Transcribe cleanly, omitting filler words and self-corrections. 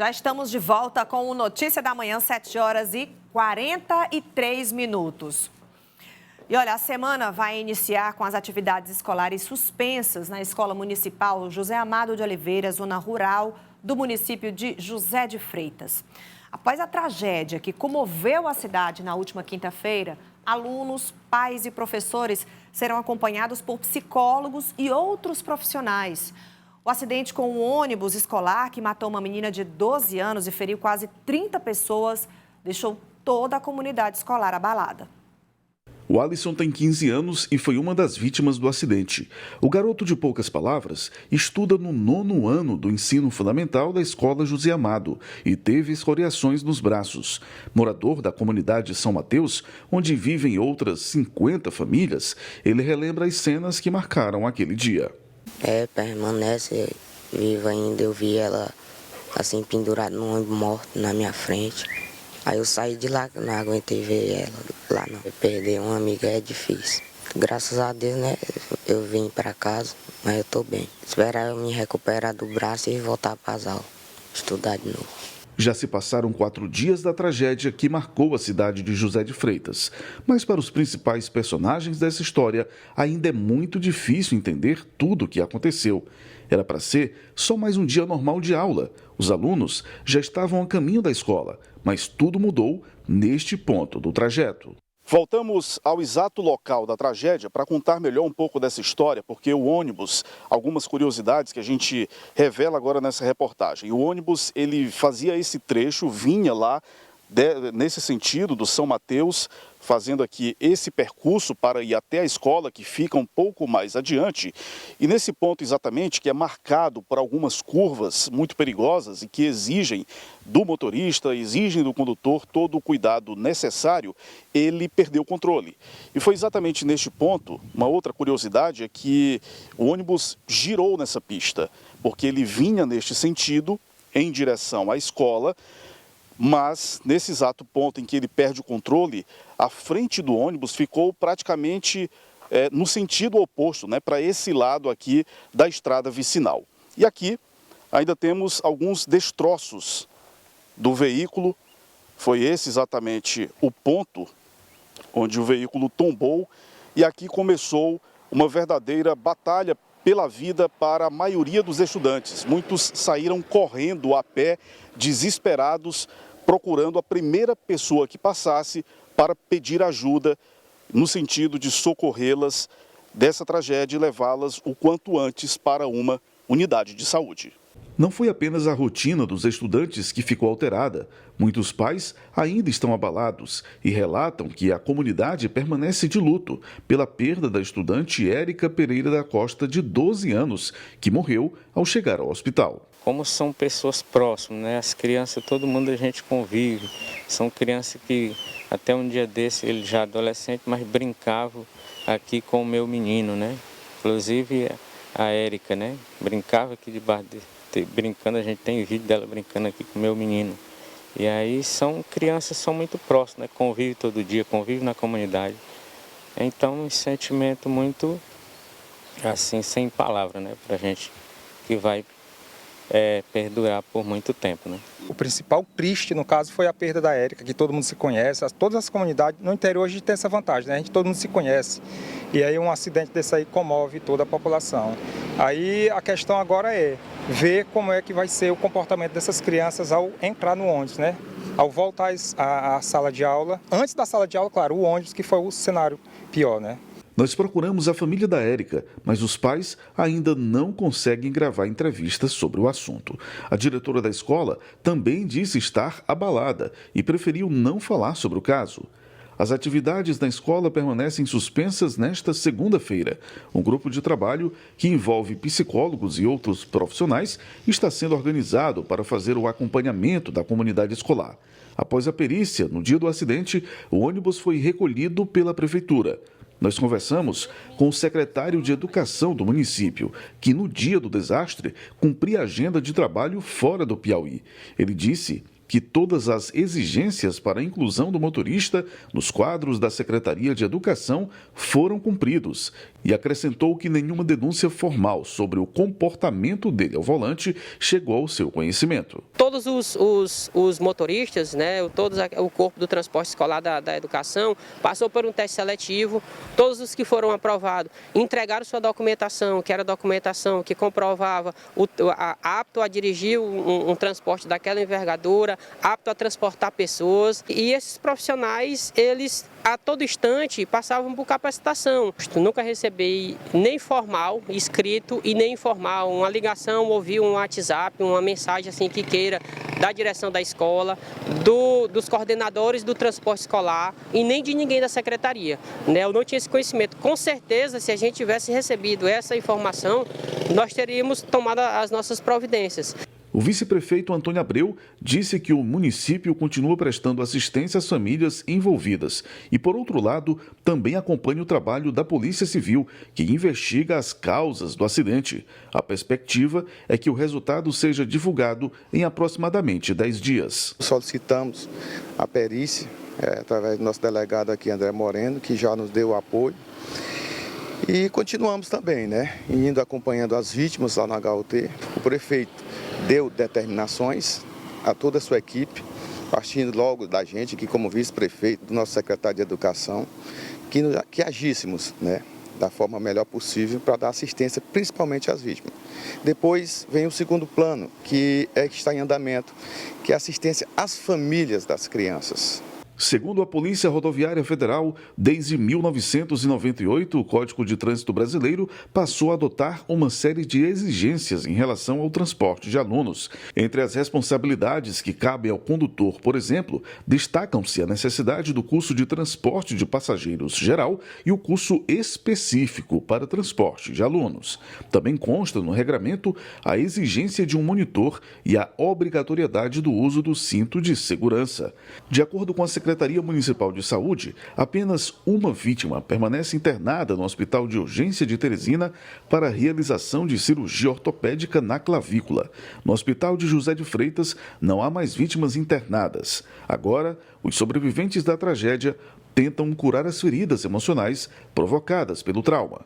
Já estamos de volta com o Notícia da Manhã, 7h43. E olha, a semana vai iniciar com as atividades escolares suspensas na Escola Municipal José Amado de Oliveira, zona rural do município de José de Freitas. Após a tragédia que comoveu a cidade na última quinta-feira, alunos, pais e professores serão acompanhados por psicólogos e outros profissionais. O acidente com um ônibus escolar que matou uma menina de 12 anos e feriu quase 30 pessoas deixou toda a comunidade escolar abalada. O Alisson tem 15 anos e foi uma das vítimas do acidente. O garoto de poucas palavras estuda no 9º ano do ensino fundamental da Escola José Amado e teve escoriações nos braços. Morador da comunidade São Mateus, onde vivem outras 50 famílias, ele relembra as cenas que marcaram aquele dia. Permanece viva ainda. Eu vi ela assim pendurada num ônibus morto na minha frente. Aí eu saí de lá, não aguentei ver ela lá não. Perder uma amiga é difícil. Graças a Deus, né, eu vim para casa, mas eu tô bem. Esperar eu me recuperar do braço e voltar para as aulas, estudar de novo. Já se passaram 4 dias da tragédia que marcou a cidade de José de Freitas. Mas para os principais personagens dessa história, ainda é muito difícil entender tudo o que aconteceu. Era para ser só mais um dia normal de aula. Os alunos já estavam a caminho da escola, mas tudo mudou neste ponto do trajeto. Voltamos ao exato local da tragédia para contar melhor um pouco dessa história, porque o ônibus, algumas curiosidades que a gente revela agora nessa reportagem. O ônibus, ele fazia esse trecho, vinha lá nesse sentido do São Mateus, fazendo aqui esse percurso para ir até a escola, que fica um pouco mais adiante. E nesse ponto exatamente, que é marcado por algumas curvas muito perigosas e que exigem do motorista, exigem do condutor todo o cuidado necessário, ele perdeu o controle. E foi exatamente neste ponto, uma outra curiosidade é que o ônibus girou nessa pista, porque ele vinha neste sentido, em direção à escola, mas nesse exato ponto em que ele perde o controle, a frente do ônibus ficou praticamente no sentido oposto, né, para esse lado aqui da estrada vicinal. E aqui ainda temos alguns destroços do veículo. Foi esse exatamente o ponto onde o veículo tombou, e aqui começou uma verdadeira batalha pela vida para a maioria dos estudantes. Muitos saíram correndo a pé, desesperados, procurando a primeira pessoa que passasse para pedir ajuda no sentido de socorrê-las dessa tragédia e levá-las o quanto antes para uma unidade de saúde. Não foi apenas a rotina dos estudantes que ficou alterada. Muitos pais ainda estão abalados e relatam que a comunidade permanece de luto pela perda da estudante Érica Pereira da Costa, de 12 anos, que morreu ao chegar ao hospital. Como são pessoas próximas, né? As crianças, todo mundo a gente convive. São crianças que até um dia desse, ele já adolescente, mas brincava aqui com o meu menino, né? Inclusive a Érica, né? Brincava aqui debaixo brincando, a gente tem vídeo dela brincando aqui com o meu menino. E aí são crianças, são muito próximas, né? Convive todo dia, convive na comunidade. Então um sentimento muito assim, sem palavras, né? Pra gente que vai perdurar por muito tempo, né? O principal triste, no caso, foi a perda da Érica, que todo mundo se conhece. Todas as comunidades no interior a gente tem essa vantagem, né? Todo mundo se conhece. E aí um acidente desse aí comove toda a população. Aí a questão agora é ver como é que vai ser o comportamento dessas crianças ao entrar no ônibus, né? Ao voltar à sala de aula. Antes da sala de aula, claro, o ônibus, que foi o cenário pior, né? Nós procuramos a família da Érica, mas os pais ainda não conseguem gravar entrevistas sobre o assunto. A diretora da escola também disse estar abalada e preferiu não falar sobre o caso. As atividades na escola permanecem suspensas nesta segunda-feira. Um grupo de trabalho que envolve psicólogos e outros profissionais está sendo organizado para fazer o acompanhamento da comunidade escolar. Após a perícia, no dia do acidente, o ônibus foi recolhido pela prefeitura. Nós conversamos com o secretário de Educação do município, que no dia do desastre cumpria agenda de trabalho fora do Piauí. Ele disse que todas as exigências para a inclusão do motorista nos quadros da Secretaria de Educação foram cumpridos e acrescentou que nenhuma denúncia formal sobre o comportamento dele ao volante chegou ao seu conhecimento. Todos os motoristas, né, o corpo do transporte escolar da educação passou por um teste seletivo. Todos os que foram aprovados entregaram sua documentação, que era a documentação que comprovava apto a dirigir um transporte daquela envergadura, apto a transportar pessoas. E esses profissionais, eles a todo instante passavam por capacitação. Nunca recebi nem formal, escrito, e nem informal, uma ligação, ouvir um WhatsApp, uma mensagem assim que queira da direção da escola, dos coordenadores do transporte escolar e nem de ninguém da secretaria. Eu não tinha esse conhecimento. Com certeza, se a gente tivesse recebido essa informação, nós teríamos tomado as nossas providências. O vice-prefeito Antônio Abreu disse que o município continua prestando assistência às famílias envolvidas e, por outro lado, também acompanha o trabalho da Polícia Civil, que investiga as causas do acidente. A perspectiva é que o resultado seja divulgado em aproximadamente 10 dias. Solicitamos a perícia, através do nosso delegado aqui, André Moreno, que já nos deu apoio. E continuamos também, indo acompanhando as vítimas lá no HUT. O prefeito deu determinações a toda a sua equipe, partindo logo da gente, que como vice-prefeito, do nosso secretário de Educação, que agíssemos, da forma melhor possível para dar assistência principalmente às vítimas. Depois vem o segundo plano, que está em andamento, que é a assistência às famílias das crianças. Segundo a Polícia Rodoviária Federal, desde 1998, o Código de Trânsito Brasileiro passou a adotar uma série de exigências em relação ao transporte de alunos. Entre as responsabilidades que cabem ao condutor, por exemplo, destacam-se a necessidade do curso de transporte de passageiros geral e o curso específico para transporte de alunos. Também consta no regramento a exigência de um monitor e a obrigatoriedade do uso do cinto de segurança. De acordo com a Secretaria Municipal de Saúde, apenas uma vítima permanece internada no Hospital de Urgência de Teresina para a realização de cirurgia ortopédica na clavícula. No Hospital de José de Freitas, não há mais vítimas internadas. Agora, os sobreviventes da tragédia tentam curar as feridas emocionais provocadas pelo trauma.